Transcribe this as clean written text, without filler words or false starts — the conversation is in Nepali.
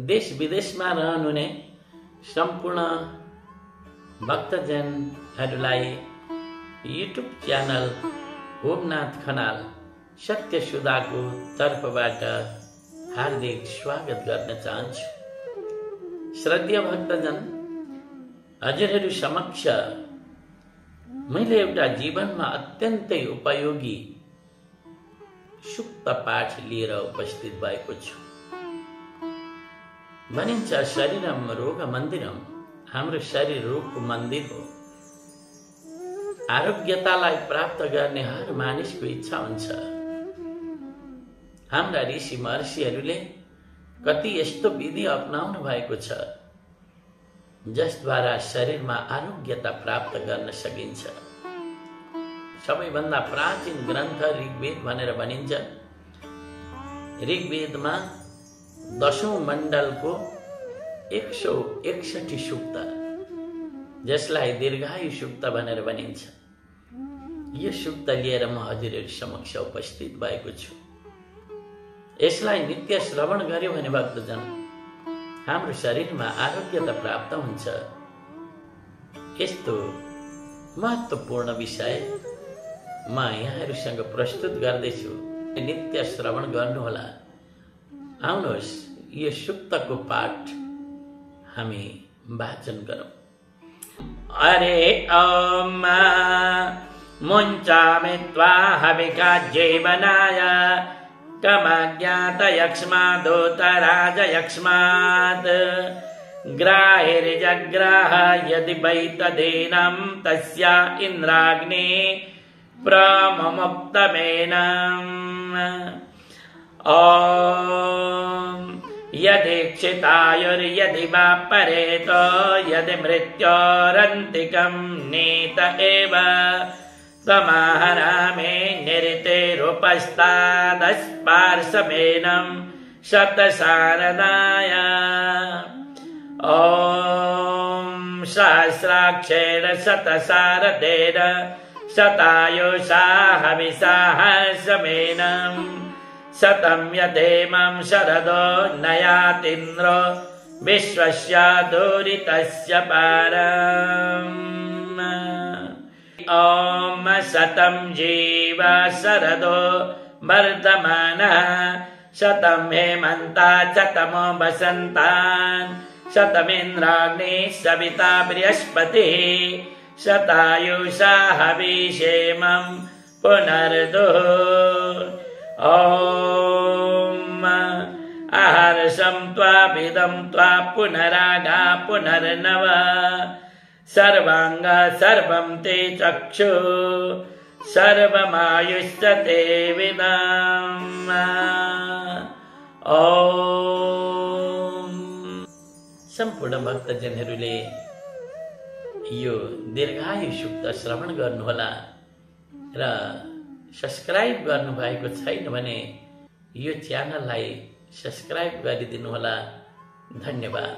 देश विदेशमा रहनुहुने सम्पूर्ण भक्तजनहरूलाई युट्युब च्यानल ओमनाथ खनाल सत्य सुधाको तर्फबाट हार्दिक स्वागत गर्न चाहन्छु। श्रद्धेय भक्तजन, हजुरहरू समक्ष मैले एउटा जीवनमा अत्यन्तै उपयोगी सुक्त पाठ लिएर उपस्थित भएको छु। भनिन्छ शरीरम रोग मन्दिरम, हाम्रो शरीर रोगको मन्दिर हो। आरोग्यतालाई प्राप्त गर्ने हर मानिसको इच्छा हुन्छ। हाम्रा ऋषि महर्षिहरूले कति यस्तो विधि अपनाउनु भएको छ जसद्वारा शरीरमा आरोग्यता प्राप्त गर्न सकिन्छ। सबैभन्दा प्राचीन ग्रन्थ ऋग्वेद भनेर भनिन्छ। ऋग्वेदमा 10औं मण्डलको 161 सूक्त, जसलाई दीर्घायु सूक्त भनेर भनिन्छ, यो सूक्त लिएर म हजुरहरू समक्ष उपस्थित भएको छु। यसलाई नित्य श्रवण गर्यो भने भक्तजन हाम्रो शरीरमा आरोग्यता प्राप्त हुन्छ। यस्तो महत्त्वपूर्ण विषय म यहाँहरूसँग प्रस्तुत गर्दैछु। नित्य श्रवण गर्नुहोला। आउनुहोस् यो सूक्तको पाठ हामी वाचन गरौँ। अरे ओम मुञ्चामि त्वा हविका जीवनाय कमज्ञात यक्ष्मादोतराज यक्ष्मात् ग्राहिर्जग्राह यदि वैतदेनं तस्या इन्द्राग्नि प्रममुक्तमेनम्। ॐ यदीक्षितायुर्यदि वा परेतो यदि मृत्योरन्तिकं नीत एव तमाहरामे निरतेरुपस्तादस्पार्शमेनं शतसारदाय। ॐ सहस्राक्षेण शतसारदेन शतायुषा हविषाहर्षमेनं शतं यदेमं शरदो नयातीन्द्रो विश्वस्य दुरितस्य पारम्। ॐ शतं जीव शरदो वर्धमानः शतं हेमन्तात् शतमो वसन्तान् शतमिन्द्राग्निः सविता बृहस्पतिः शतायुषा हविषेमं पुनर्दुः। ॐ अहर्षं त्वाभिदं त्वा पुनरागा पुनर्नव सर्वांग सर्वं ते चक्षु सर्वमायुश्च ते विदम्। ॐ सम्पूर्ण भक्तजनहरूले यो दीर्घायु सूक्त श्रवण गर्नुहोला र सब्स्क्राइब गर्नुभएको छैन भने यो च्यानललाई सब्स्क्राइब गरिदिनुहोला। धन्यवाद।